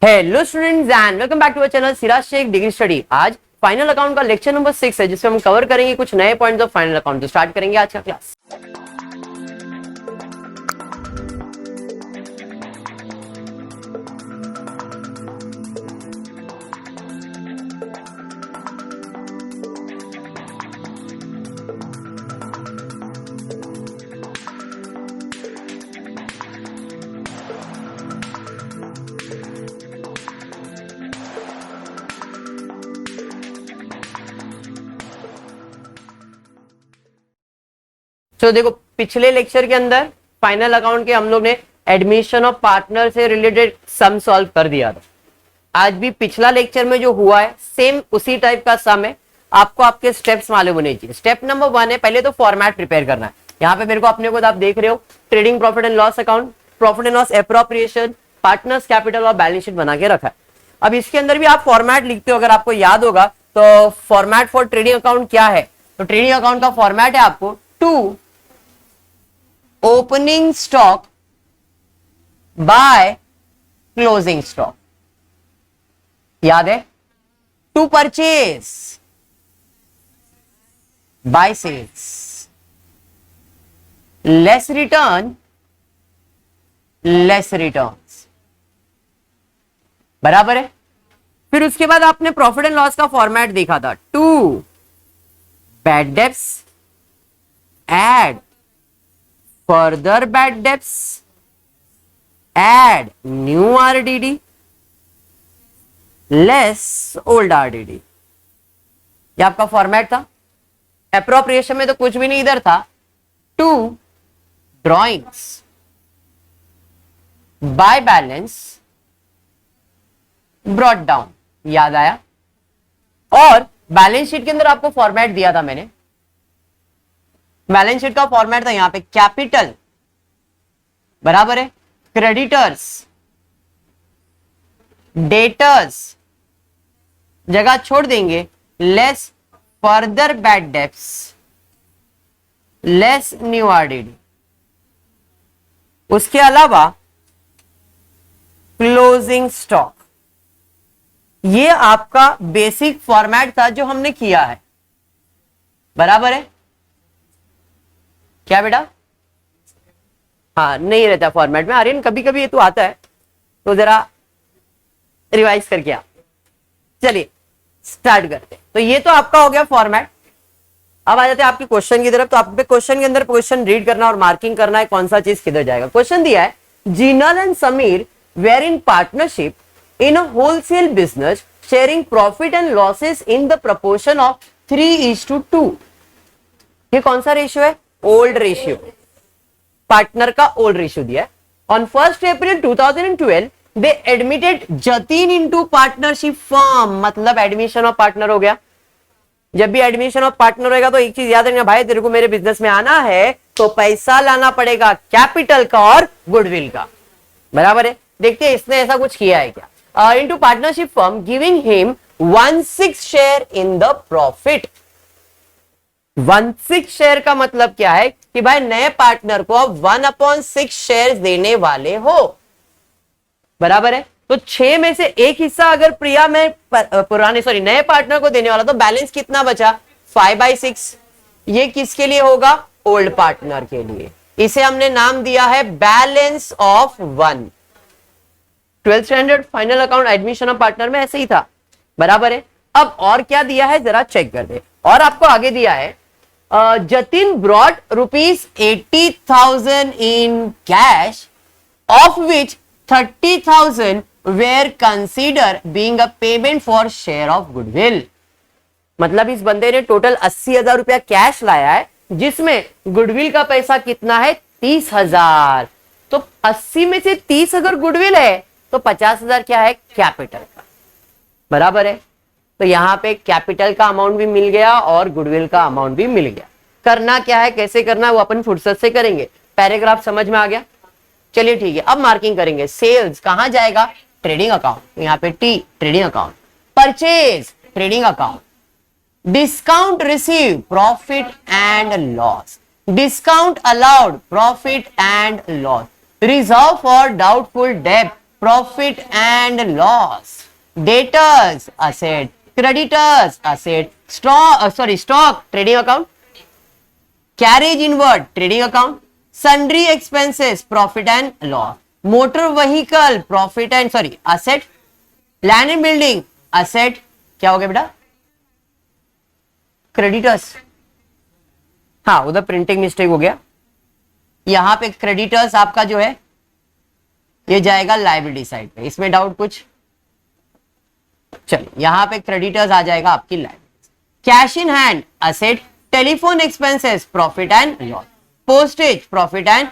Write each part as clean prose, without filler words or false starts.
Hello students and welcome back to our channel Siraj Shaikh degree study. आज final account का lecture number 6 है, जिसमें हम कवर करेंगे कुछ नए पॉइंट्स ऑफ फाइनल अकाउंट। तो स्टार्ट करेंगे आज का क्लास। तो देखो, पिछले लेक्चर के अंदर फाइनल अकाउंट के हम लोग ने एडमिशन ऑफ पार्टनर से रिलेटेड सम सॉल्व कर दिया था। आज भी पिछला लेक्चर में जो हुआ है सेम उसी टाइप का सम है। आपको आपके स्टेप्स मालूम होने चाहिए। स्टेप नंबर 1 है, पहले तो फॉर्मेट प्रिपेयर करना है। यहाँ पे मेरे को अपने को आप देख रहे हो, trading profit and loss account, profit and loss appropriation, partners capital और बैलेंस शीट बना के रखा है। अब इसके अंदर भी आप फॉर्मेट लिखते हो, अगर आपको याद होगा तो फॉर्मेट फॉर ट्रेडिंग अकाउंट क्या है। तो ट्रेडिंग अकाउंट का फॉर्मेट है आपको to opening stock by closing stock, याद है, to purchase by sales, less return less returns, बराबर है। फिर उसके बाद आपने प्रॉफिट एंड लॉस का फॉर्मेट देखा था, to bad debts add further bad debts, add new RDD, less old RDD। ये आपका फॉर्मेट था। एप्रोप्रिएशन में तो कुछ भी नहीं इधर था। To drawings by balance brought down, याद आया। और बैलेंस शीट के अंदर आपको फॉर्मेट दिया था मैंने। बैलेंस शीट का फॉर्मेट था यहां पे कैपिटल बराबर है क्रेडिटर्स, डेटर्स जगह छोड़ देंगे, less further bad debts, less new RDD. उसके अलावा क्लोजिंग स्टॉक। ये आपका बेसिक फॉर्मेट था जो हमने किया है, बराबर है क्या बेटा? हाँ, नहीं रहता फॉर्मेट में आर्यन, कभी कभी ये तो आता है, तो जरा रिवाइज करके आप। चलिए स्टार्ट करते हैं। तो ये तो आपका हो गया फॉर्मेट। अब आ जाते हैं आपके क्वेश्चन की तरफ। तो आप क्वेश्चन के अंदर क्वेश्चन रीड करना और मार्किंग करना है कौन सा चीज किधर जाएगा। क्वेश्चन दिया है, Jinal and Sameer were in partnership in a wholesale business sharing profit and losses in the proportion of 3:2। ये कौन सा रेशियो है? ओल्ड रेशियो, पार्टनर का ओल्ड रेशियो दिया है। On 1 April 2012 they admitted Jatin into partnership firm, मतलब एडमिशन ऑफ पार्टनर हो गया। जब भी एडमिशन ऑफ पार्टनर होगा तो एक चीज याद रखना, भाई तेरे को मेरे बिजनेस में आना है तो पैसा लाना पड़ेगा, कैपिटल का और गुडविल का, बराबर है। देखते हैं इसने ऐसा कुछ किया है क्या। Into partnership firm giving him 1/6 share in the profit. 1/6 share का मतलब क्या है कि भाई नए पार्टनर को आप 1/6 शेयर देने वाले हो, बराबर है। तो 6 में से एक हिस्सा अगर प्रिया में नए पार्टनर को देने वाला, तो बैलेंस कितना बचा? 5/6। ये किसके लिए होगा? ओल्ड पार्टनर के लिए। इसे हमने नाम दिया है balance of 1। 12th standard final account admission of partner में ऐसे ही था, बराबर है। अब और क्या दिया है जरा चेक कर दे। और आपको आगे दिया है, Jatin brought ₹80,000 in cash, of which 30,000 were considered being a payment for share of goodwill। मतलब इस बंदे ने टोटल 80,000 रुपया कैश लाया है, जिसमें गुडविल का पैसा कितना है? 30,000। तो 80 में से 30 अगर गुडविल है तो 50,000 क्या है? कैपिटल का, बराबर है। तो यहां पे कैपिटल का अमाउंट भी मिल गया और गुडविल का अमाउंट भी मिल गया। करना क्या है, कैसे करना है, वो अपन फुर्सत से करेंगे। पैराग्राफ समझ में आ गया? चलिए ठीक है, अब मार्किंग करेंगे। सेल्स कहां जाएगा? ट्रेडिंग अकाउंट, यहाँ पे T trading account. Purchase trading account. Discount receive profit and loss. Discount allowed profit and loss. Reserve for doubtful डेब्ट profit and loss, debtors asset, creditors asset, stock trading account, carriage inward trading account, sundry expenses profit and loss, motor vehicle profit and asset, land and building asset, क्या हो गया बेटा, creditors, हाँ उधर printing mistake हो गया, यहां पे क्रेडिटर्स आपका जो है ये जाएगा लायबिलिटी साइड पे, इसमें डाउट कुछ, चलिए यहां पे क्रेडिटर्स आ जाएगा आपकी liability, cash in hand asset, telephone expenses profit and loss, postage profit and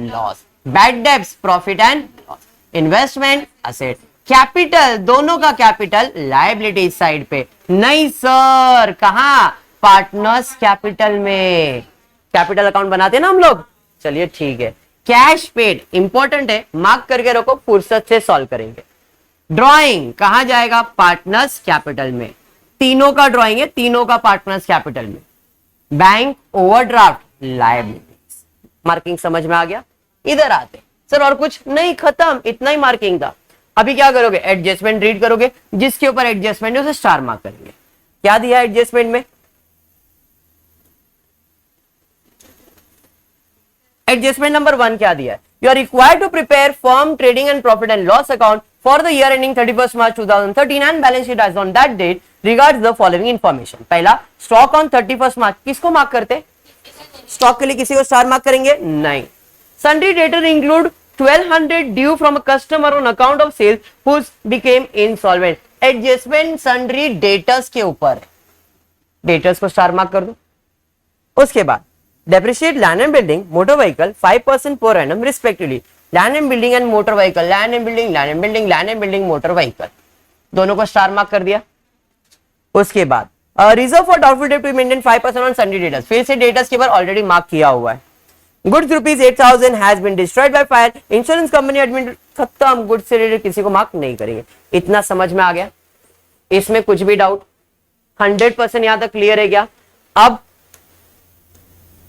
loss, bad debts profit and loss, investment asset, capital, दोनों का कैपिटल लायबिलिटी साइड पे, नहीं सर कहां, पार्टनर्स कैपिटल में, कैपिटल अकाउंट बनाते हैं ना हम लोग, चलिए ठीक है, कैश पेड इंपॉर्टेंट है, मार्क करके रखो, फुर्सत से सॉल्व करेंगे, ड्रॉइंग कहां जाएगा, पार्टनर्स कैपिटल में, तीनों का ड्रॉइंग है, तीनों का पार्टनर्स कैपिटल में, बैंक ओवरड्राफ्ट लायबिलिटीज, मार्किंग समझ में आ गया, इधर आते सर और कुछ नहीं, खत्म, इतना ही मार्किंग था, अभी क्या करोगे, एडजस्टमेंट रीड करोगे, जिसके ऊपर एडजस्टमेंट है उसे स्टार मार्क करेंगे, क्या दिया एडजस्टमेंट में, एडजस्टमेंट नंबर 1 क्या दिया है, you are required to prepare firm trading and profit and loss account for the year ending 31 March 2013 and balance sheet as on that date regards the following information, पहला stock on 31 March, किसको mark करते, stock के लिए किसी को star mark करेंगे, नहीं, sundry debtor include 1200 due from a customer on account of sales whose became insolvent, adjustment sundry debtors के ऊपर, डेटर्स को स्टार मार्क कर दो, उसके बाद depreciate land and building, motor vehicle 5% per annum respectively, land and building and motor vehicle, land and building, land and building, land and building, motor vehicle, दोनों को star mark कर दिया, उसके बाद reserve for doubtful debt to maintain 5% on sundry debtors, फिर से debtors के ऊपर ऑलरेडी मार्क किया हुआ है, goods rupees 8000 has been destroyed by fire, insurance company admit, खत्म, गुड्स से रिलेटेड किसी को मार्क नहीं करेंगे, इतना समझ में आ गया, इसमें कुछ भी डाउट, 100% यहां तक क्लियर है क्या, अब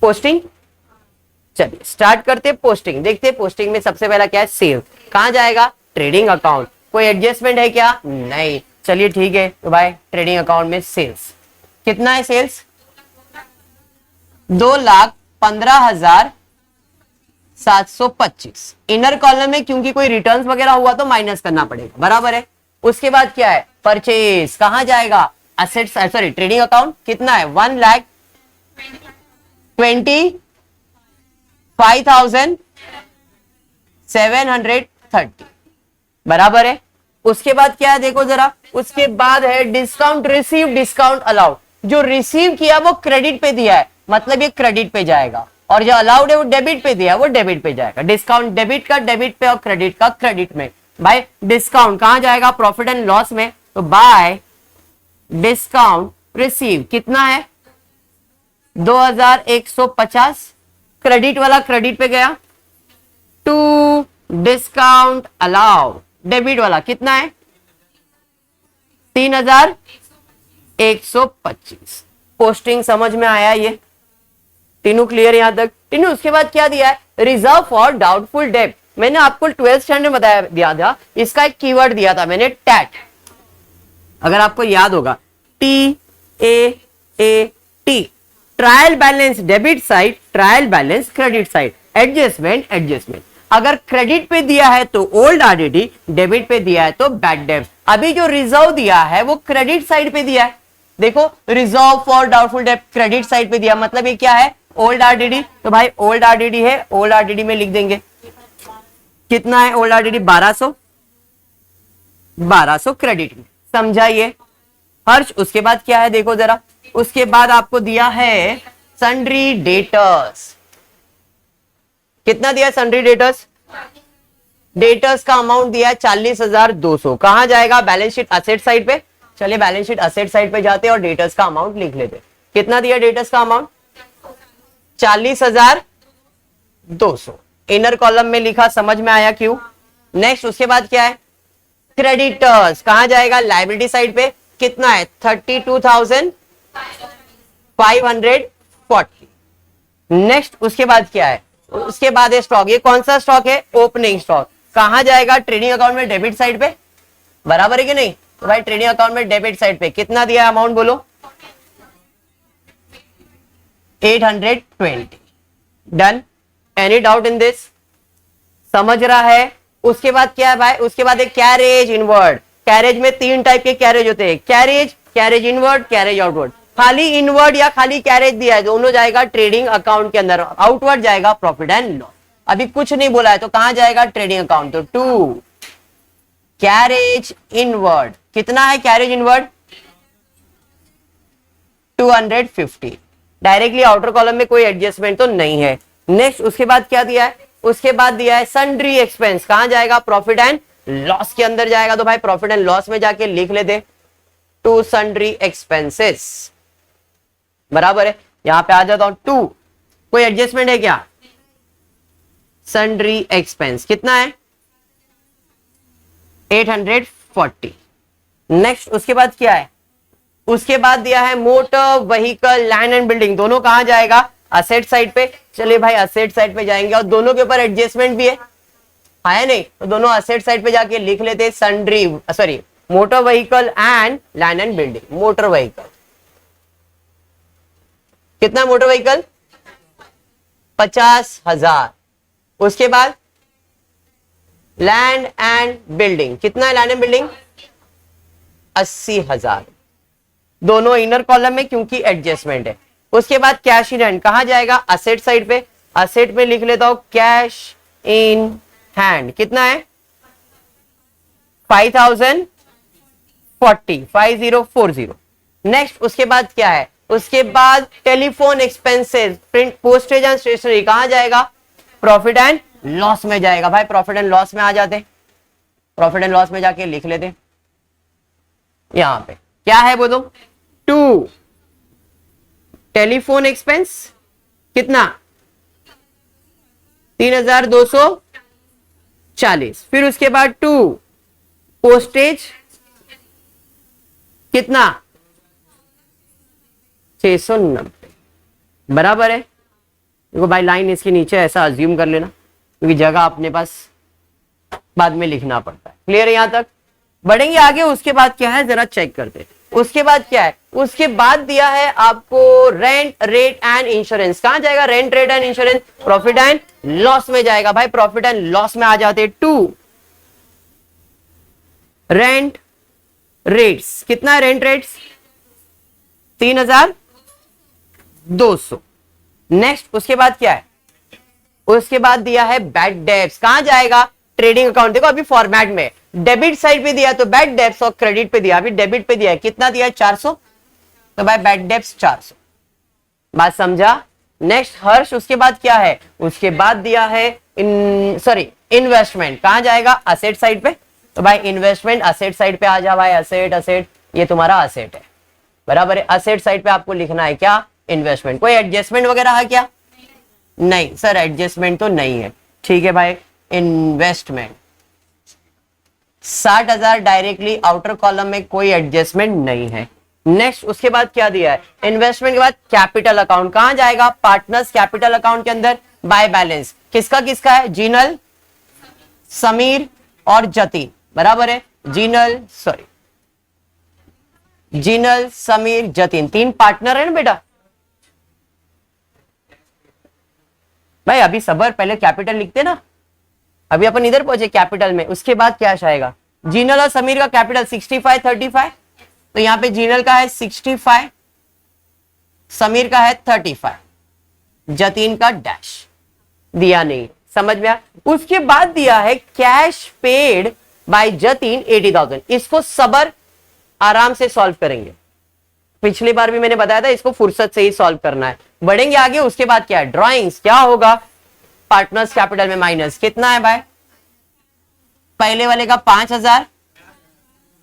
पोस्टिंग, चलिए स्टार्ट करते हैं पोस्टिंग, देखते हैं पोस्टिंग में सबसे पहला क्या है, सेव, कहां जाएगा, ट्रेडिंग अकाउंट, कोई एडजस्टमेंट है क्या, नहीं, चलिए ठीक है, तो भाई ट्रेडिंग अकाउंट में सेल्स कितना है, सेल्स 2,15,725, इनर कॉलम में क्योंकि कोई रिटर्न्स वगैरह हुआ तो माइनस करना पड़ेगा, बराबर है, उसके बाद क्या है, परचेज, कहां जाएगा, असेट्स, ट्रेडिंग अकाउंट कितना है, 1,25,730, बराबर है, उसके बाद क्या है देखो जरा, उसके बाद है डिस्काउंट रिसीव, डिस्काउंट अलाउड, जो रिसीव किया वो क्रेडिट पे दिया है, मतलब ये क्रेडिट पे जाएगा, और जो अलाउड है वो डेबिट पे दिया है, वो डेबिट पे जाएगा, डिस्काउंट डेबिट का डेबिट पे और क्रेडिट का क्रेडिट में, बाय डिस्काउंट कहां जाएगा, प्रॉफिट एंड लॉस में, तो बाय डिस्काउंट रिसीव कितना है, 2150, क्रेडिट वाला क्रेडिट पे गया, टू डिस्काउंट अलाउड, डेबिट वाला कितना है, 3125, पोस्टिंग समझ में आया, ये तीनों क्लियर यहां तक, तीनों, उसके बाद क्या दिया है, रिजर्व फॉर डाउटफुल डेट, मैंने आपको 12th स्टैंडर्ड में बताया दिया था, इसका एक कीवर्ड दिया था मैंने, टैट, अगर आपको याद होगा, TAAT, trial balance debit side, trial balance credit side, adjustment, अगर क्रेडिट पे दिया है तो ओल्ड आरडीडी, डेबिट पे दिया है तो बैड डेब्ट, अभी जो रिजर्व दिया है वो क्रेडिट साइड पे दिया है, देखो reserve for doubtful date credit side पे दिया, मतलब ये क्या है, ओल्ड आरडीडी, तो भाई ओल्ड आरडीडी है, ओल्ड आरडीडी में लिख देंगे, कितना है ओल्ड आरडीडी, 1200 क्रेडिट में, समझाइए हर्ष, उसके बाद क्या है देखो जरा, उसके बाद आपको दिया है सन्ड्री डेटर्स, कितना दिया सन्ड्री डेटर्स, डेटर्स का अमाउंट दिया है 40,200, कहां जाएगा, बैलेंस शीट असेट साइड पे, चलिए बैलेंस शीट असेट साइड पे जाते हैं और डेटर्स का अमाउंट लिख लेते, कितना दिया डेटर्स का अमाउंट, 40,200, इनर कॉलम में लिखा, समझ में आया क्यों, नेक्स्ट उसके बाद क्या है, क्रेडिटर्स कहां जाएगा, लायबिलिटी साइड पे, कितना है, 32,540, नेक्स्ट उसके बाद क्या है, उसके बाद है स्टॉक, ये कौन सा स्टॉक है, ओपनिंग स्टॉक, कहां जाएगा ट्रेडिंग अकाउंट में, डेबिट साइड पे, बराबर है कि नहीं। तो भाई ट्रेडिंग अकाउंट में डेबिट साइड पे कितना दिया अमाउंट बोलो, 820। Done. Any doubt in this, समझ रहा है। उसके बाद क्या है भाई, उसके बाद एक कैरेज इनवर्ड। कैरेज में 3 टाइप के कैरेज होते हैं, carriage, carriage inward, carriage outward. खाली इनवर्ड या खाली कैरेज दिया है, दोनों जाएगा ट्रेडिंग अकाउंट के अंदर, आउटवर्ड जाएगा प्रॉफिट एंड लॉस। अभी कुछ नहीं बोला है तो कहां जाएगा ट्रेडिंग अकाउंट, तो 2 कैरेज इनवर्ड। कितना है carriage inward, 250। Directly outer column में कोई एडजस्टमेंट तो नहीं है। नेक्स्ट उसके बाद क्या दिया है, उसके बाद दिया है सन्ड्री एक्सपेंस। कहां जाएगा, प्रॉफिट एंड लॉस के अंदर जाएगा। तो भाई प्रॉफिट एंड लॉस में जाके लिख लेते टू सन्ड्री एक्सपेंसेस, बराबर है। यहां पे आ जाता हूं 2, कोई एडजस्टमेंट है क्या, सन्ड्री एक्सपेंस कितना है 840। नेक्स्ट उसके बाद क्या है, उसके बाद दिया है motor vehicle land and building, दोनों कहां जाएगा, असेट साइड पे। चलिए भाई असेट साइड पे जाएंगे और दोनों के ऊपर एडजस्टमेंट भी है नहीं, तो दोनों असेट साइड पे जाके लिख लेते sundry, sorry motor vehicle and land and building. Motor vehicle कितना, मोटर व्हीकल 50,000। उसके बाद लैंड एंड बिल्डिंग कितना है, लैंड एंड बिल्डिंग 80,000, दोनों इनर कॉलम में क्योंकि एडजस्टमेंट है। उसके बाद कैश इन हैंड कहां जाएगा, असेट साइड पे। असेट में लिख लेता हूं कैश इन हैंड कितना है 5040। नेक्स्ट उसके बाद क्या है, उसके बाद telephone expenses, print postage and stationery कहां जाएगा, प्रॉफिट एंड लॉस में जाएगा। भाई प्रॉफिट एंड लॉस में आ जाते, प्रॉफिट एंड लॉस में जाके लिख लेते। यहां पे क्या है बोलो, 2 टेलीफोन एक्सपेंस कितना 3240। फिर उसके बाद 2 पोस्टेज कितना 690, बराबर है। देखो भाई लाइन इसके नीचे ऐसा अज्यूम कर लेना क्योंकि जगह अपने पास बाद में लिखना पड़ता है। क्लियर है यहां तक, बढ़ेंगे आगे। उसके बाद क्या है जरा चेक करते हैं। उसके बाद क्या है, उसके बाद दिया है आपको रेंट रेट एंड इंश्योरेंस, कहां जाएगा rent rate and insurance, profit and loss में जाएगा। भाई प्रॉफिट एंड लॉस में आ जाते 2 रेंट रेट्स कितना है, रेंट रेट्स 3200। नेक्स्ट उसके बाद क्या है, उसके बाद दिया है बैड डेब्ट्स, कहां जाएगा ट्रेडिंग अकाउंट। देखो अभी फॉर्मेट में डेबिट साइड पे दिया तो बैड डेब्ट्स और क्रेडिट पे दिया, अभी डेबिट पे दिया है कितना दिया है 400, तो भाई बैड डेब्ट्स 400। बात समझा। नेक्स्ट हर्ष उसके बाद क्या है, उसके बाद दिया है इन्वेस्टमेंट, कहां जाएगा असेट साइड पे। तो भाई इन्वेस्टमेंट असेट साइड पे आ जा भाई, असेट असेट ये तुम्हारा असेट है, बराबर है। असेट साइड पे आपको लिखना है क्या, इन्वेस्टमेंट। कोई एडजस्टमेंट वगैरह है क्या, नहीं सर एडजस्टमेंट तो नहीं है, ठीक है भाई। इन्वेस्टमेंट 60,000 डायरेक्टली आउटर कॉलम में कोई एडजस्टमेंट नहीं है। नेक्स्ट उसके बाद क्या दिया है, इन्वेस्टमेंट के बाद कैपिटल अकाउंट कहां जाएगा, पार्टनर्स कैपिटल अकाउंट के अंदर बाय बैलेंस किसका किसका है, जिनल समीर और जतिन, बराबर है। जिनल समीर जतिन 3 पार्टनर है ना बेटा। भाई अभी सबर, पहले कैपिटल लिखते ना, अभी अपन इधर पहुंचे कैपिटल में। उसके बाद क्या आएगा, जिनल और समीर का कैपिटल 65 35, तो यहां पे जिनल का है 65, समीर का है 35, जतीन का डैश दिया नहीं, समझ में आया। उसके बाद दिया है कैश पेड बाय जतीन 80,000, इसको सबर आराम से सॉल्व करेंगे, पिछली बार भी मैंने बताया था इसको फुर्सत से ही सॉल्व करना है। बढ़ेंगे आगे। उसके बाद क्या है, ड्राइंग्स क्या होगा, पार्टनर्स कैपिटल में माइनस कितना है भाई, पहले वाले का 5,000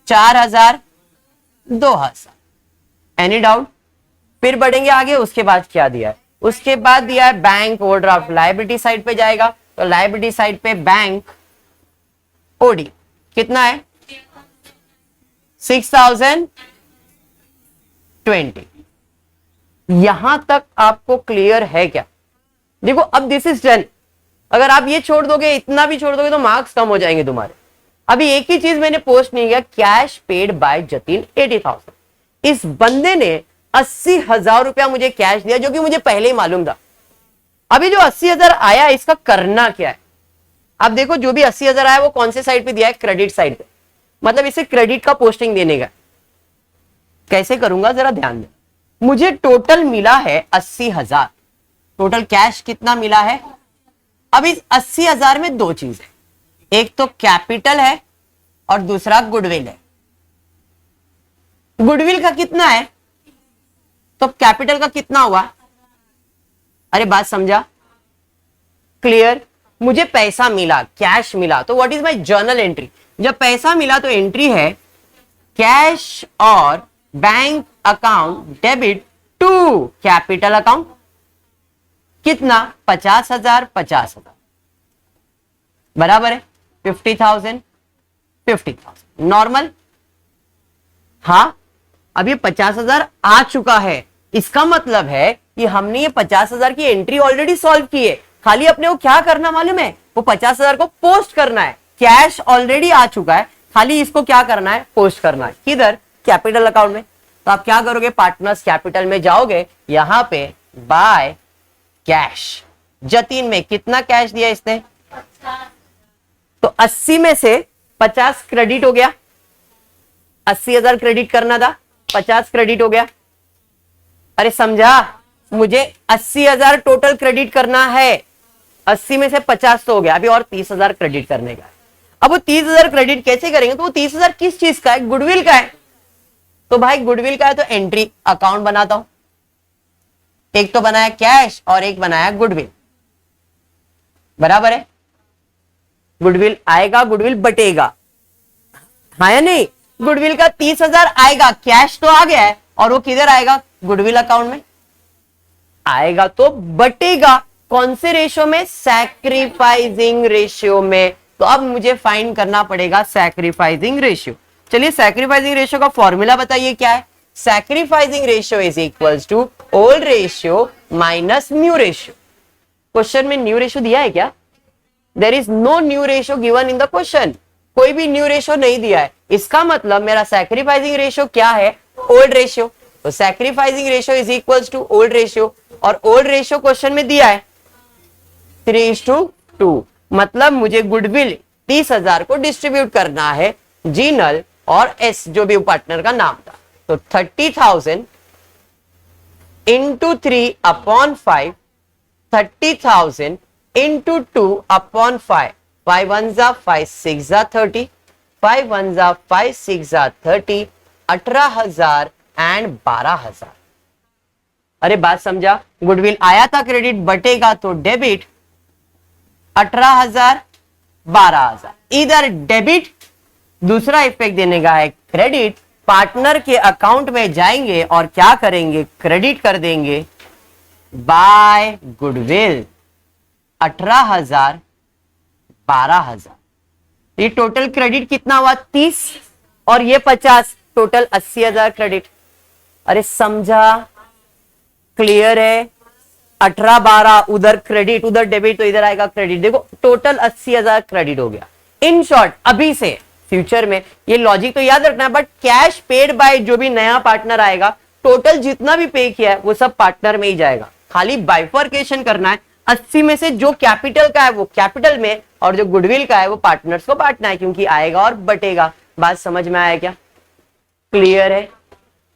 4,000 2,000। Any doubt. फिर बढ़ेंगे आगे। उसके बाद क्या दिया है, उसके बाद दिया है बैंक ओवरड्राफ्ट, लायबिलिटी साइड पे जाएगा, तो लायबिलिटी साइड पे बैंक ओडी कितना है 6,020। यहां तक आपको क्लियर है क्या, देखो अब दिस इज डन। अगर आप ये छोड़ दोगे, इतना भी छोड़ दोगे तो मार्क्स कम हो जाएंगे तुम्हारे। अभी एक ही चीज मैंने पोस्ट नहीं किया, कैश पेड बाय जतिन 80,000। इस बंदे ने 80,000 रुपया मुझे कैश दिया, जो कि मुझे पहले ही मालूम था। अभी जो 80,000 आया, इसका करना क्या है? आप देखो, जो भी 80,000 आया वो कौन से साइड पे दिया है? क्रेडिट साइड पे। मतलब इसे क्रेडिट का पोस्टिंग देने का। कैसे करूंगा जरा ध्यान दें। मुझे टोटल मिला है 80,000। टोटल कैश कितना मिला है? अब इस 80,000 में दो चीज है, एक तो कैपिटल है और दूसरा गुडविल है। गुडविल का कितना है तो कैपिटल का कितना हुआ? अरे बात समझा? क्लियर? मुझे पैसा मिला, कैश मिला, तो what is my journal entry? जब पैसा मिला तो एंट्री है कैश और bank account debit to capital account. कितना? 50,000 50,000 बराबर है 50,000 50,000 नॉर्मल। हाँ, अब ये 50,000 आ चुका है, इसका मतलब है कि हमने ये 50,000 की एंट्री ऑलरेडी सॉल्व की है। खाली अपने को क्या करना मालूम है? वो 50,000 को पोस्ट करना है। कैश ऑलरेडी आ चुका है, खाली इसको क्या करना है? पोस्ट करना है। किधर? कैपिटल अकाउंट में। तो आप क्या करोगे? पार्टनर्स कैपिटल में जाओगे, यहां पे बाय कैश। जतिन में कितना कैश दिया इसने? तो 80 में से 50 क्रेडिट हो गया। 80,000 क्रेडिट करना था, 50 क्रेडिट हो गया। अरे समझा? मुझे 80,000 टोटल क्रेडिट करना है, 80 में से 50 तो हो गया, अभी और 30,000 क्रेडिट करने का है। अब वो 30,000 क्रेडिट कैसे करेंगे? तो वो 30,000 किस चीज का है? गुडविल का है। तो भाई गुडविल का है तो एंट्री अकाउंट बनाता हूं। एक तो बनाया कैश और एक बनाया गुडविल, बराबर है। गुडविल आएगा, गुडविल बटेगा, हाँ या नहीं? गुडविल का 30,000 आएगा, कैश तो आ गया है, और वो किधर आएगा? गुडविल अकाउंट में आएगा, तो बटेगा। कौन से रेशियो में? सैक्रिफाइसिंग रेशियो में। तो अब मुझे फाइंड करना पड़ेगा सैक्रिफाइसिंग रेशियो। चलिए, सैक्रिफाइसिंग रेशियो का फॉर्मूला बताइए क्या है? Sacrificing ratio is equals to old ratio minus new ratio. Question में न्यू रेशियो दिया है क्या? There is no new ratio given in the question. कोई भी न्यू रेशियो नहीं दिया है, इसका मतलब मेरा सैक्रिफाइसिंग रेशियो क्या है? Old ratio. तो sacrificing ratio is equals to old ratio, और ओल्ड रेशियो क्वेश्चन में दिया है 3:2। मतलब मुझे गुडविल 30,000 को डिस्ट्रीब्यूट करना है, जीनल और एस जो भी पार्टनर का नाम था। तो 30,000 इंटू 3/5, 30,000 इंटू 2/5, 5 1 जा 5 6 जा 30, 5 1 जा 5 6 जा 30, 18,000 एंड 12,000। अरे बात समझा? गुडविल आया था क्रेडिट, बटेगा तो डेबिट 18,000 12,000, इधर डेबिट, दूसरा इफेक्ट देने का है क्रेडिट। पार्टनर के अकाउंट में जाएंगे और क्या करेंगे? क्रेडिट कर देंगे बाय गुडविल 18,000 12,000। ये टोटल क्रेडिट कितना हुआ? 30 और ये 50, टोटल 80,000 क्रेडिट। अरे समझा? क्लियर है? 18 12 उधर क्रेडिट, उधर डेबिट, तो इधर आएगा क्रेडिट। देखो टोटल 80,000 क्रेडिट हो गया। इन शॉर्ट, अभी से फ्यूचर में ये लॉजिक तो याद रखना है, बट कैश पेड बाय जो भी नया पार्टनर आएगा, टोटल जितना भी पे किया है वो सब पार्टनर में ही जाएगा। खाली बाइफर्केशन करना है, 80 में से जो कैपिटल का है वो कैपिटल में, और जो गुडविल का है वो पार्टनर्स को बांटना है, क्योंकि आएगा और बटेगा। बात समझ में आया क्या? क्लियर है?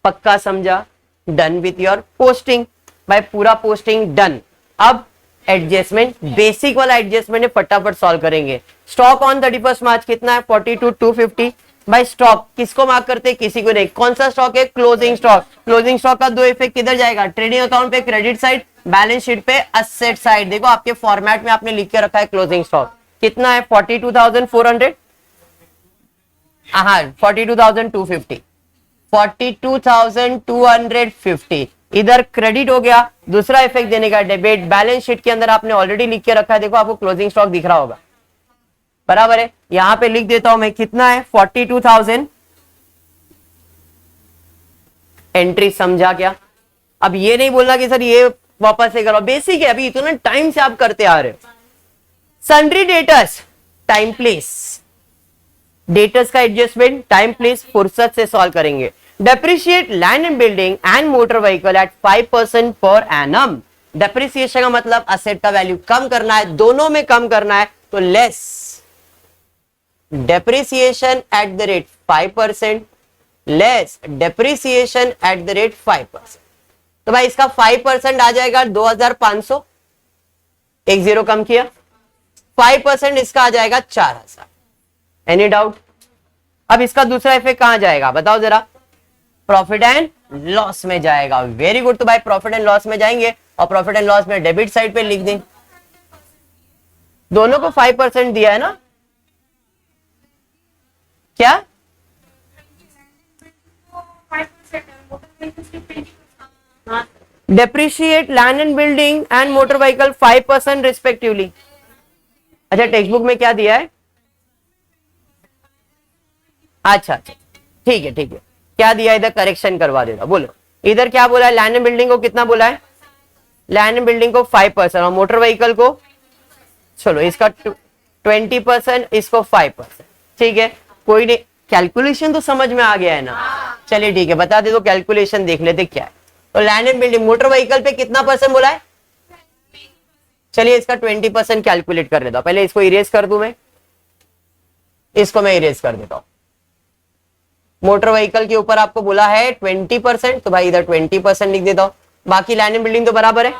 पक्का समझा? Done with your posting. भाई पूरा पोस्टिंग डन। अब एडजस्टमेंट, बेसिक वाला एडजस्टमेंट है, फटाफट सॉल्व करेंगे। स्टॉक ऑन 31 मार्च कितना है? 42,250। भाई स्टॉक किसको मार्क करते हैं? किसी को नहीं। कौन सा स्टॉक है? Closing stock. क्लोजिंग स्टॉक का दो इफेक्ट किधर जाएगा? ट्रेडिंग अकाउंट पे क्रेडिट साइड, बैलेंस शीट पे असेट साइड। देखो आपके फॉर्मेट में आपने लिख के रखा है क्लोजिंग स्टॉक कितना है? 42,400, हाँ 42,250, 42,250 इधर क्रेडिट हो गया। दूसरा इफेक्ट देने का डेबिट, बैलेंस शीट के अंदर आपने ऑलरेडी लिख के रखा है, देखो आपको क्लोजिंग स्टॉक दिख रहा होगा, बराबर है। यहां पे लिख देता हूं मैं, कितना है? 42,000। एंट्री समझा क्या? अब ये नहीं बोलना कि सर ये वापस से करो, बेसिक है, अभी इतना टाइम से आप करते आ रहे हो। Sundry debtors, time place, debtors का एडजस्टमेंट टाइम प्लेस फुर्सत से सॉल्व करेंगे। Depreciate land and building and motor vehicle eight 5% per annum. Depreciation का मतलब असेट का वैल्यू कम करना है, दोनों में कम करना है, तो less depreciation at the rate 5%, less depreciation at the rate 5%। तो भाई इसका 5% आ जाएगा 2500, एक जीरो कम किया, 5% इसका आ जाएगा 4000। Any doubt? अब इसका दूसरा इफेक्ट कहां जाएगा बताओ जरा? प्रॉफिट एंड लॉस में जाएगा। Very good. तो भाई प्रॉफिट एंड लॉस में जाएंगे और प्रॉफिट एंड लॉस में डेबिट साइड पे लिख दें, दोनों को 5% दिया है ना क्या? Depreciate land and building and motor vehicle 5% respectively. अच्छा टेक्स्ट बुक में क्या दिया है? अच्छा अच्छा ठीक है ठीक है, क्या दिया इधर करेक्शन करवा देगा। बोलो इधर क्या बोला है? लैंड एंड बिल्डिंग को कितना बोला है? लैंड एंड बिल्डिंग को 5% और मोटर व्हीकल को, चलो इसका 20%, इसको 5%। ठीक है कोई नहीं, कैलकुलेशन तो समझ में आ गया है ना? चलिए ठीक है बता दे, तो कैलकुलेशन देख लेते क्या है। तो land and building motor vehicle पे कितना परसेंट बोला है? चलिए इसका 20% कैलकुलेट कर लेता हूं। पहले इसको इरेज कर दूं मैं, इसको मैं इरेज कर देता हूं। मोटर व्हीकल के ऊपर आपको बोला है 20%, तो भाई इधर 20% लिख देता हूं। बाकी लैंड एंड बिल्डिंग तो बराबर है।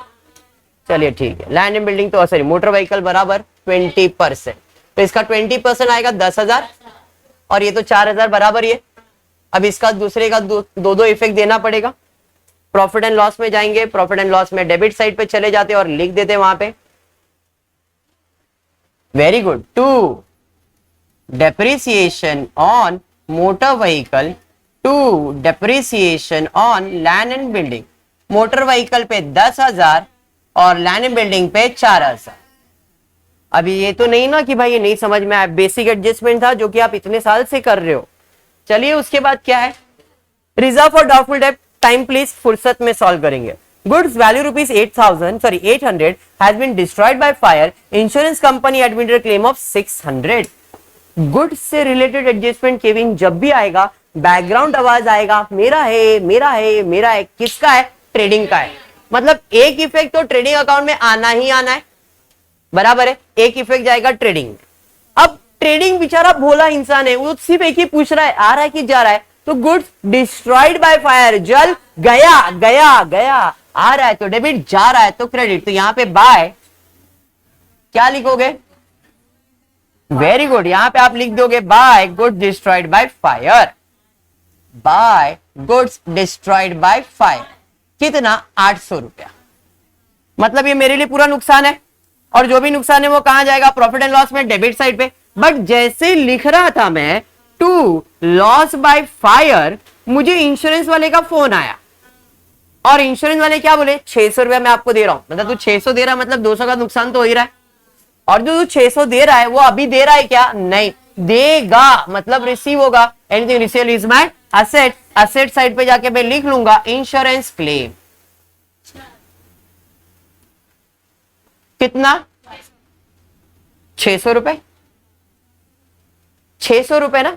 चलिए ठीक है, लैंड एंड बिल्डिंग तो सॉरी मोटर व्हीकल बराबर 20%, तो इसका 20% आएगा 10,000 और ये तो 4,000 बराबर ही है। अब इसका दूसरे का दो इफेक्ट देना पड़ेगा। प्रॉफिट एंड लॉस में जाएंगे, प्रॉफिट एंड लॉस में डेबिट साइड पे चले जाते और लिख देते वहां पे। Very good. To depreciation on motor vehicle, to depreciation on land and building. Motor vehicle पे 10,000 और लैंड एंड बिल्डिंग पे 4,000। अभी ये तो नहीं ना कि भाई ये नहीं समझ में आया, बेसिक एडजस्टमेंट था जो कि आप इतने साल से कर रहे हो। चलिए उसके बाद क्या है? Reserve for doubtful debt, time please फुर्सत में सॉल्व करेंगे। Goods value rupees 800 has been destroyed by fire, insurance company admitted claim of 600। Goods से रिलेटेड एडजस्टमेंट केविन जब भी आएगा बैकग्राउंड आवाज आएगा मेरा है मेरा है मेरा है। किसका है? ट्रेडिंग का है। मतलब एक इफेक्ट तो ट्रेडिंग अकाउंट में आना ही आना है, बराबर है। एक इफेक्ट जाएगा ट्रेडिंग में। अब ट्रेडिंग बेचारा भोला इंसान है, वो सिर्फ एक ही पूछ रहा है आ रहा है कि जा रहा है। तो गुड्स डिस्ट्रॉयड बाय फायर, जल गया गया गया, आ रहा है तो डेबिट, जा रहा है तो क्रेडिट। तो यहां पे बाय क्या लिखोगे? वेरी गुड, यहां पे आप लिख दोगे by goods destroyed by fire, by goods destroyed by fire. कितना? 800 रुपया। मतलब ये मेरे लिए पूरा नुकसान है और जो भी नुकसान है वो कहां जाएगा? प्रॉफिट एंड लॉस में डेबिट साइड पे। बट जैसे लिख रहा था मैं टू लॉस बाय फायर, मुझे इंश्योरेंस वाले का फोन आया और इंश्योरेंस वाले क्या बोले? 600 रुपया मैं आपको दे रहा हूं। मतलब तू 600 दे रहा है, मतलब 200 का नुकसान तो हो ही रहा है। और जो 600 दे रहा है वो अभी दे रहा है क्या? नहीं देगा, मतलब रिसीव होगा। Anything receive is my asset. Asset side पे जाके मैं लिख लूंगा इंश्योरेंस क्लेम। कितना? 600 रुपए, 600 रुपए ना?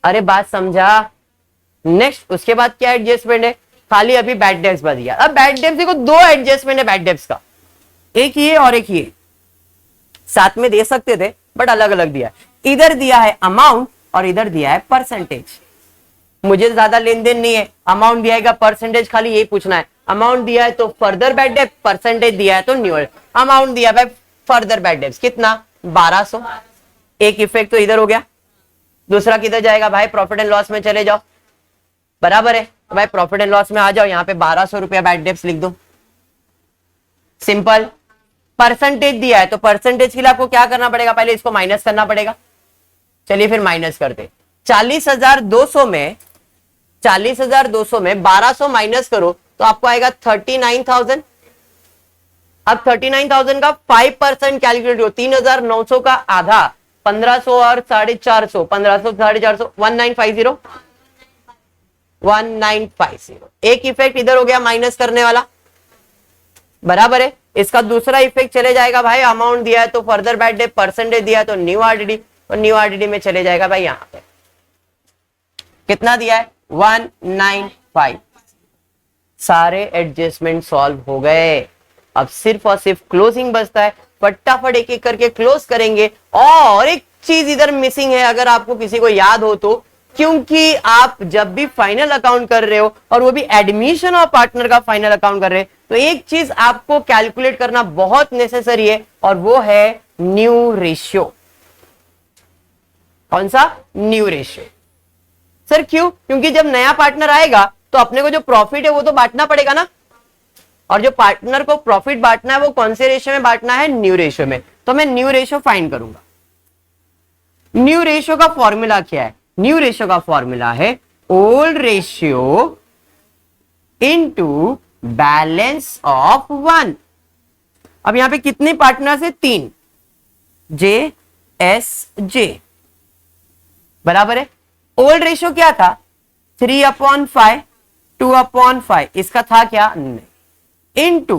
अरे बात समझा। नेक्स्ट उसके बाद क्या एडजस्टमेंट है? खाली अभी बैड डेब्ट्स बच गया। अब बैड डेब्ट्स देखो, दो एडजस्टमेंट है बैड डेब्ट्स का, एक ये और एक ये। साथ में दे सकते थे बट अलग अलग दिया है। इधर दिया है अमाउंट और इधर दिया है परसेंटेज। मुझे ज्यादा लेन देन नहीं है, अमाउंट दिया है परसेंटेज खाली यही पूछना है। अमाउंट दिया है तो फर्दर बैड डेब्ट, परसेंटेज दिया है तो न्यू। अमाउंट दिया है फर्दर बैड डेब्ट कितना? 1200। एक इफेक्ट तो इधर हो गया, दूसरा किधर जाएगा भाई? प्रॉफिट एंड लॉस में चले जाओ, बराबर है। तो भाई प्रॉफिट एंड लॉस में आ जाओ, यहां पे 1200 रुपया बैड डेब्ट्स लिख दो, सिंपल। परसेंटेज दिया है तो परसेंटेज के लिए आपको क्या करना पड़ेगा? पहले इसको माइनस करना पड़ेगा। चलिए फिर माइनस करते। 40,200 में 40,200 में 1200 माइनस करो तो आपको आएगा 39,000। अब 39,000 का 5% कैलकुलेट हो, 3,900 का आधा, 1,500 और 450, 1,500 450, 1950 1950। एक इफेक्ट इधर हो गया माइनस करने वाला, बराबर है। इसका दूसरा इफेक्ट चले जाएगा भाई, अमाउंट दिया है तो फर्दर बैड डेट, परसेंटेज दिया है तो न्यू आरडीडी, और न्यू आरडीडी में चले जाएगा भाई यहाँ पे कितना दिया है 195। सारे एडजस्टमेंट सॉल्व हो गए। अब सिर्फ और सिर्फ क्लोजिंग बचता है, फटाफट एक एक करके क्लोज करेंगे। और एक चीज इधर मिसिंग है, अगर आपको किसी को याद हो तो, क्योंकि आप जब भी फाइनल अकाउंट कर रहे हो और वो भी एडमिशन और पार्टनर का फाइनल अकाउंट कर रहे हैं, तो एक चीज आपको कैलकुलेट करना बहुत नेसेसरी है और वो है न्यू रेशियो। कौन सा? New ratio. सर क्यों? क्योंकि जब नया पार्टनर आएगा तो अपने को जो प्रॉफिट है वो तो बांटना पड़ेगा ना, और जो पार्टनर को प्रॉफिट बांटना है वो कौन से रेशियो में बांटना है? न्यू रेशियो में। तो मैं न्यू रेशियो फाइंड करूंगा। न्यू रेशियो का फॉर्मूला क्या है? न्यू रेशियो का फॉर्मूला है old ratio into balance of 1। अब यहां पे कितने पार्टनर्स है? 3, जे एस जे, बराबर है। ओल्ड रेशियो क्या था? 3/5, 2/5, इसका था क्या? नहीं, इनटू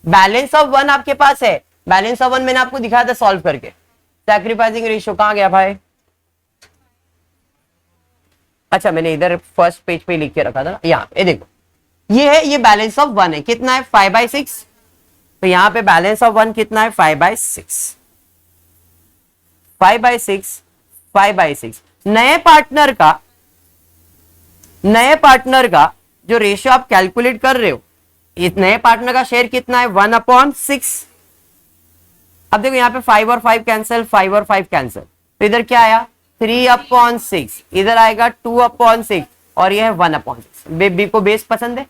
बैलेंस ऑफ 1 आपके पास है। बैलेंस ऑफ 1 मैंने आपको दिखाया था सॉल्व करके। सैक्रिफाइसिंग रेशियो कहां गया भाई? अच्छा, मैंने इधर फर्स्ट पेज पे लिख के रखा था ना, यहां पे देखो, ये है, ये बैलेंस ऑफ 1 है। कितना है? 5/6। तो यहां पे बैलेंस ऑफ 1 कितना है? 5/6। 5/6, 5/6। नए पार्टनर का जो रेशियो आप कैलकुलेट कर रहे हो, इस नए पार्टनर का शेयर कितना है? 1/6। अब देखो यहाँ पे 5 और 5 कैंसिल, 5 और 5 कैंसिल, तो इधर क्या आया? 3/6, इधर आएगा 2/6, और यह है 1/6। बेबी को बेस पसंद है,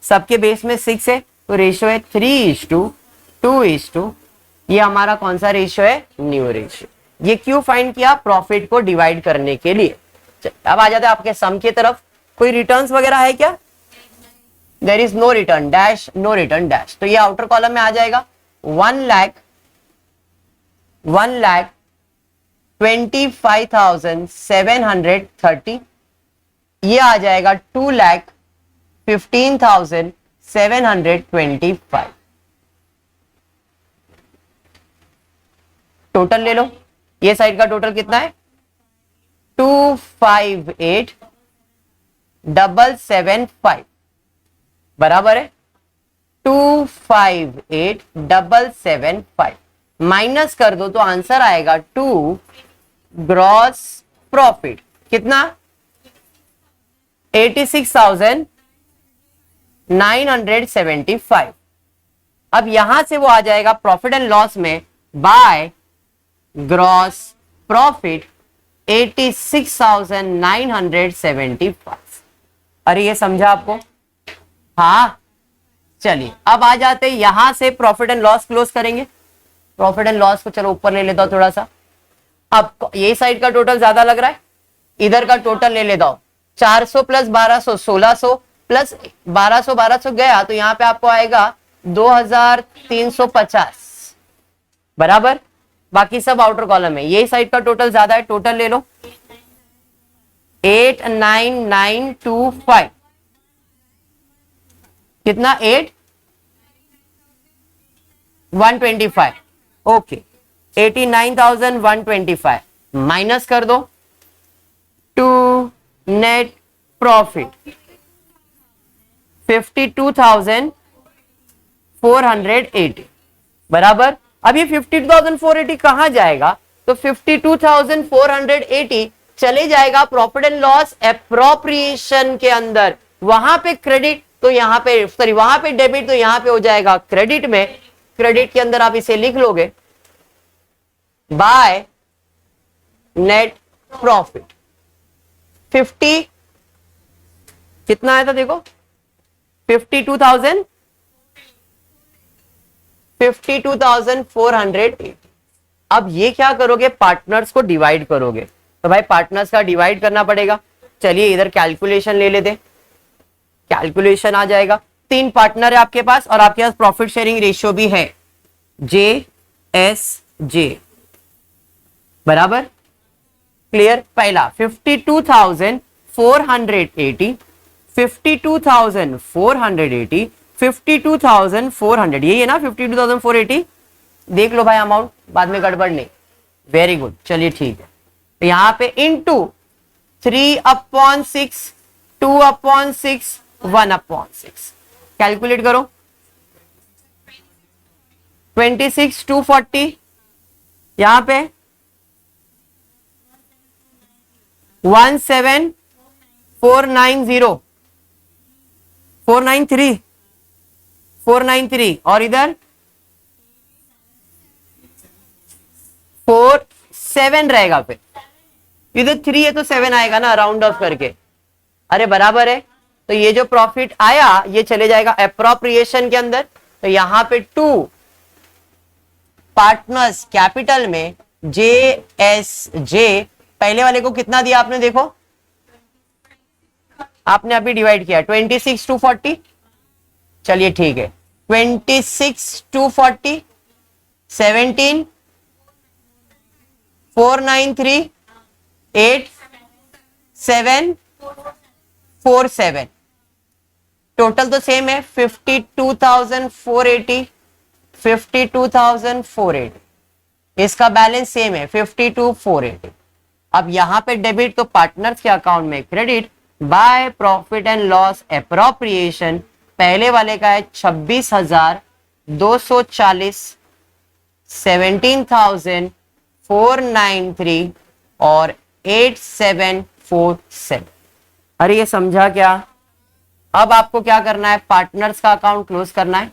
सबके बेस में 6 है, तो रेशियो है 3:2:, ये हमारा कौन सा रेशियो है? New ratio. ये क्यों फाइंड किया? प्रॉफिट को डिवाइड करने के लिए। अब आ जाते हैं आपके सम की तरफ। कोई रिटर्न्स वगैरह है क्या? There is no return dash, no return dash, तो ये आउटर कॉलम में आ जाएगा। 1,25,730, ये आ जाएगा 2,15,725। टोटल ले लो, ये साइड का टोटल कितना है? 258,775, बराबर है 258,775। माइनस कर दो तो आंसर आएगा 2 ग्रॉस प्रॉफिट कितना? 86,975। अब यहां से वो आ जाएगा प्रॉफिट एंड लॉस में बाय ग्रॉस प्रॉफिट 86,975। अरे ये समझा आपको? हाँ, चलिए अब आ जाते यहां से प्रॉफिट एंड लॉस क्लोज करेंगे। प्रॉफिट एंड लॉस को चलो ऊपर ले लेता हूं थोड़ा सा। अब ये साइड का टोटल ज्यादा लग रहा है, इधर का टोटल ले लेता हूं। 400 प्लस 1200 1600 प्लस 1200 गया, तो यहां पे आपको आएगा 2350, बराबर। बाकी सब आउटर कॉलम है, ये साइड का टोटल ज्यादा है, टोटल ले लो 89925। कितना? 125, ओके 89,125 माइनस कर दो टू नेट प्रॉफिट 52,480, बराबर। अब ये 52,480 कहां जाएगा? तो 52,480 चले जाएगा प्रॉफिट एंड लॉस एप्रोप्रिएशन के अंदर। वहां पे क्रेडिट तो यहां पे, सॉरी वहां पे डेबिट तो यहां पे हो जाएगा क्रेडिट में। क्रेडिट के अंदर आप इसे लिख लोगे बाय नेट प्रॉफिट 50, कितना आया था देखो 52,480। अब ये क्या करोगे? पार्टनर्स को डिवाइड करोगे, तो भाई पार्टनर्स का डिवाइड करना पड़ेगा। चलिए इधर कैलकुलेशन ले लेते, कैलकुलेशन आ जाएगा। 3 पार्टनर है आपके पास और आपके पास प्रॉफिट शेयरिंग रेशियो भी है JSJ, बराबर। क्लियर? पहला 52,480, 52,480 52,400, यही है ना 52,480? देख लो भाई अमाउंट, बाद में गड़बड़ नहीं। वेरी गुड, चलिए ठीक है। तो यहां पे इंटू 3/6, 2/6, 1/6, कैलकुलेट करो। 26,240, यहां पे 17,490, 493, 493, और इधर 47 रहेगा। फिर इधर 3 है तो 7 आएगा ना, राउंड ऑफ करके। अरे बराबर है। तो ये जो प्रॉफिट आया ये चले जाएगा अप्रोप्रिएशन के अंदर। तो यहां पे 2 पार्टनर्स कैपिटल में JSJ, पहले वाले को कितना दिया आपने, देखो आपने अभी डिवाइड किया 26,240, चलिए ठीक है। 26,240, 17,493, 8,747, टोटल तो सेम है 52,480, 52,480, इसका बैलेंस सेम है 52,480। अब यहां पे डेबिट तो पार्टनर्स के अकाउंट में credit by profit and loss appropriation, पहले वाले का है 26,240, 17,493 और 8,747। अरे ये समझा क्या? अब आपको क्या करना है, पार्टनर्स का अकाउंट क्लोज करना है।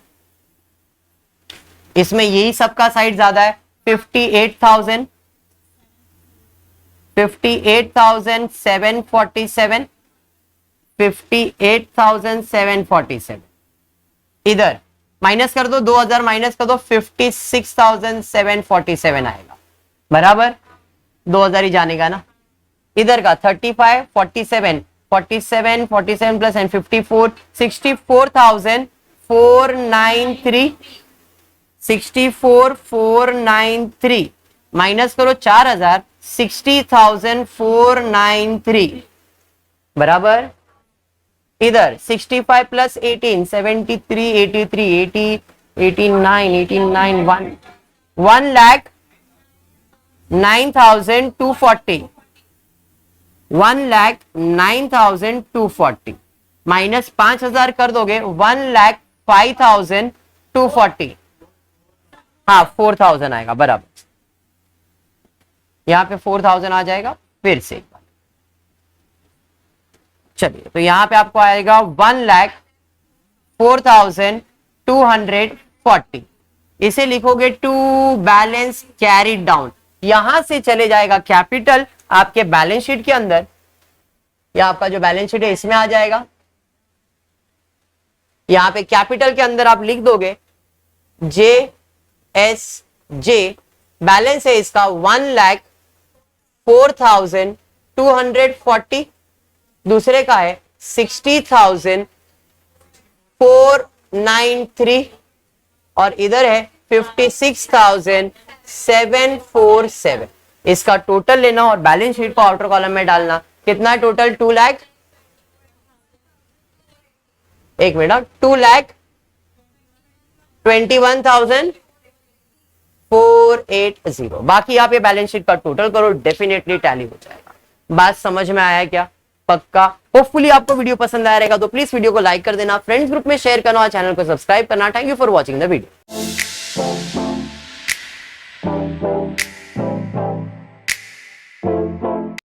इसमें यही सबका साइड ज्यादा है, 58,000, 58,747, 58,747, इधर माइनस कर दो, 2,000 माइनस कर दो, 56,747 आएगा, बराबर 2,000 ही जानेगा ना। इधर का 35, 47, 47, 47 प्लस एंड 54, 64,493, 64,493 माइनस करो 4,000, 60,493, बराबर। इधर 65 प्लस 18, 73, 83, 80, 89, 89, 1,09,240, 1,09,240 माइनस 5,000 कर दोगे 1,05,240, हाँ 4,000 आएगा, बराबर। यहां पे 4,000 आ जाएगा। फिर से एक बार चलिए, तो यहां पे आपको आएगा 1,04,240, इसे लिखोगे टू बैलेंस कैरिड डाउन। यहां से चले जाएगा कैपिटल आपके बैलेंस शीट के अंदर, या आपका जो बैलेंस शीट है इसमें आ जाएगा। यहां पे कैपिटल के अंदर आप लिख दोगे JSJ, बैलेंस है इसका 1,04,240, दूसरे का है 60,493 और इधर है 56,747। इसका टोटल लेना और बैलेंस शीट को आउटर कॉलम में डालना। कितना टोटल? 2 लाख, एक मिनट, 2,21,480। बाकी आप ये बैलेंस शीट का टोटल करो, डेफिनेटली टैली हो जाएगा। बात समझ में आया क्या? पक्का। होपफुली आपको वीडियो पसंद आया रहेगा तो प्लीज वीडियो को लाइक कर देना, फ्रेंड्स ग्रुप में शेयर करना और चैनल को सब्सक्राइब करना। Thank you for watching the video.